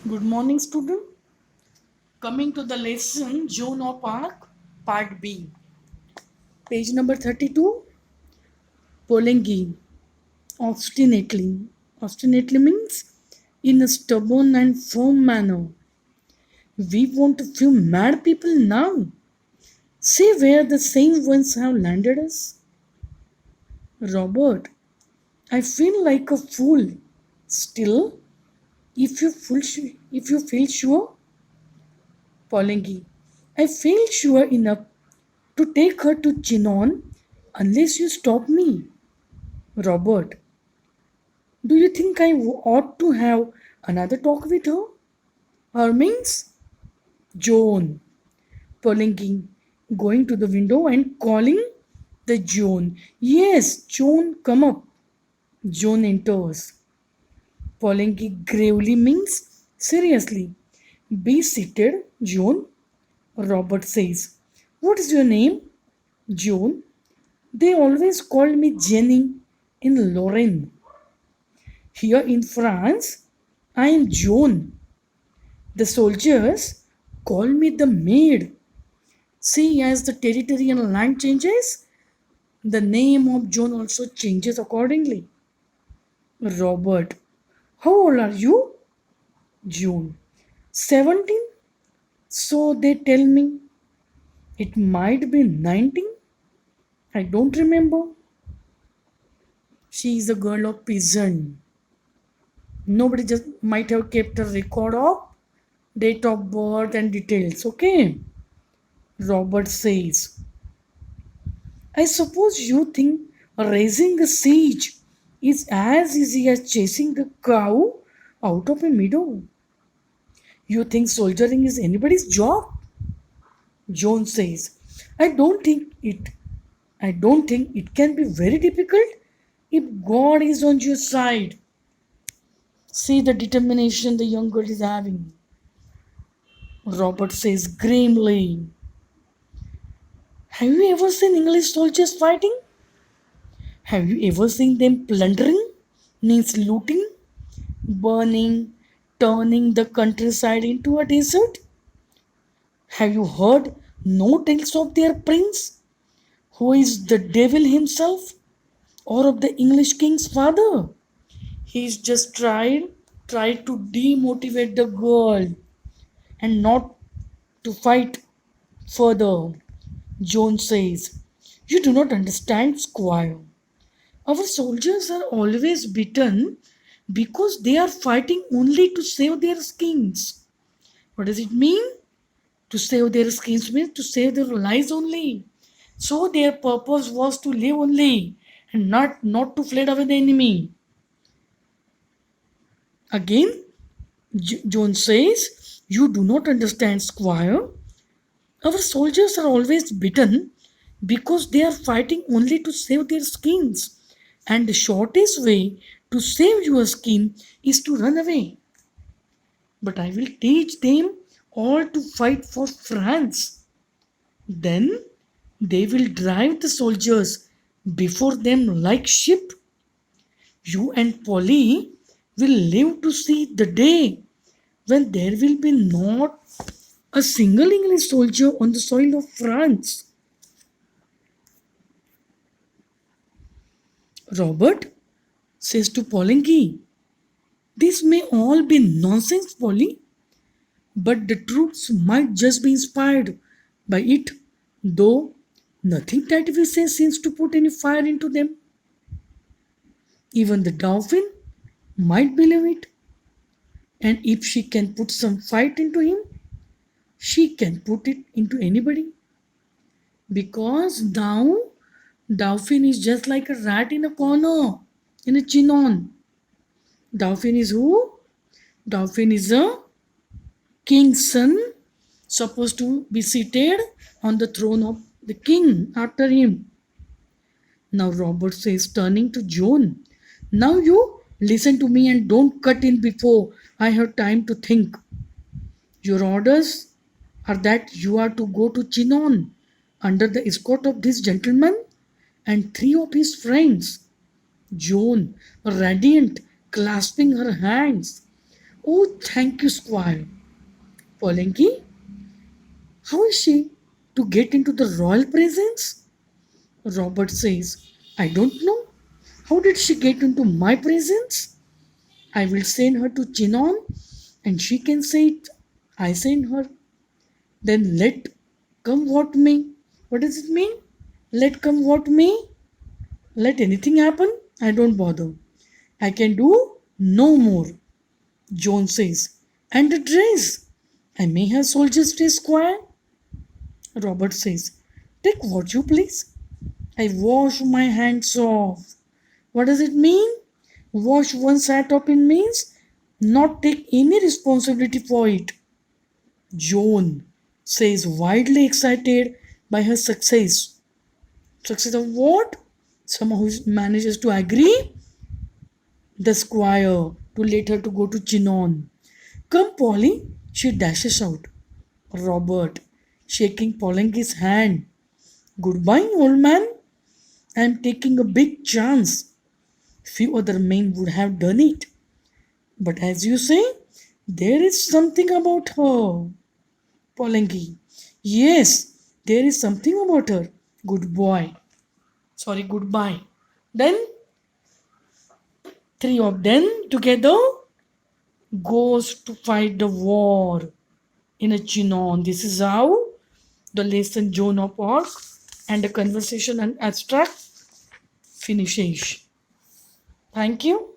Good morning, student. Coming to the lesson Juno Park, Part B. Page number 32. Polengi. Obstinately. Obstinately means in a stubborn and firm manner. We want a few mad people now. See where the same ones have landed us. Robert, I feel like a fool. Still, if you feel sure, Polengi, I feel sure enough to take her to Chinon unless you stop me. Robert, do you think ought to have another talk with her? Her means Joan. Polingi going to the window and calling the Joan. Yes, Joan, come up. Joan enters. Polingi gravely means seriously. Be seated, Joan. Robert says. What is your name? Joan. They always called me Jenny in Lorraine. Here in France, I am Joan. The soldiers call me the maid. See, as the territory and land changes, the name of Joan also changes accordingly. Robert, how old are you? June. 17? So they tell me. It might be 19. I don't remember. She is a girl of peasant. Nobody just might have kept a record of date of birth and details. Okay. Robert says, I suppose you think raising a siege is as easy as chasing a cow out of a meadow. You think soldiering is anybody's job? Jones says, I don't think it. I don't think it can be very difficult if God is on your side. See the determination the young girl is having. Robert says grimly, have you ever seen English soldiers fighting? Have you ever seen them plundering? Means looting, burning, turning the countryside into a desert? Have you heard no tales of their prince, who is the devil himself, or of the English king's father? He's just tried to demotivate the girl and not to fight further. Jones says, you do not understand, Squire. Our soldiers are always beaten because they are fighting only to save their skins. What does it mean? To save their skins means to save their lives only. So their purpose was to live only and not to flee away the enemy. Again, Jones says, you do not understand, Squire. Our soldiers are always beaten because they are fighting only to save their skins. And the shortest way to save your skin is to run away. But I will teach them all to fight for France. Then they will drive the soldiers before them like sheep. You and Polly will live to see the day when there will be not a single English soldier on the soil of France. Robert says to Polinki, this may all be nonsense, Polly, but the troops might just be inspired by it, though nothing that we say seems to put any fire into them. Even the Dauphin might believe it, and if she can put some fight into him, she can put it into anybody. Because now Dauphin is just like a rat in a corner, in a chinon. Dauphin is who? Dauphin is a king's son, supposed to be seated on the throne of the king after him. Now Robert says, turning to Joan, now you listen to me and don't cut in before I have time to think. Your orders are that you are to go to Chinon under the escort of this gentleman and three of his friends. Joan, radiant, clasping her hands. Oh, thank you, Squire. Polangi, how is she to get into the royal presence? Robert says, I don't know. How did she get into my presence? I will send her to Chinon and she can say it. I send her. Then let come what may. What does it mean? Let come what may. Let anything happen. I don't bother. I can do no more. Jones says. And the dress. I may have soldier's dress, Squire. Robert says. Take what you please. I wash my hands off. What does it mean? Wash one's hat up in means not take any responsibility for it. Joan says, widely excited by her success. Success of what? Someone who manages to agree the squire to let her to go to Chinon. Come, Polly, she dashes out. Robert, shaking Polangi's hand. Goodbye, old man. I am taking a big chance. Few other men would have done it. But as you say, there is something about her. Polangi. Yes, there is something about her. Good boy. Sorry, goodbye. Then three of them together goes to fight the war in a Chinon. This is how the lesson Joan of Arc and the conversation and abstract finishes. Thank you.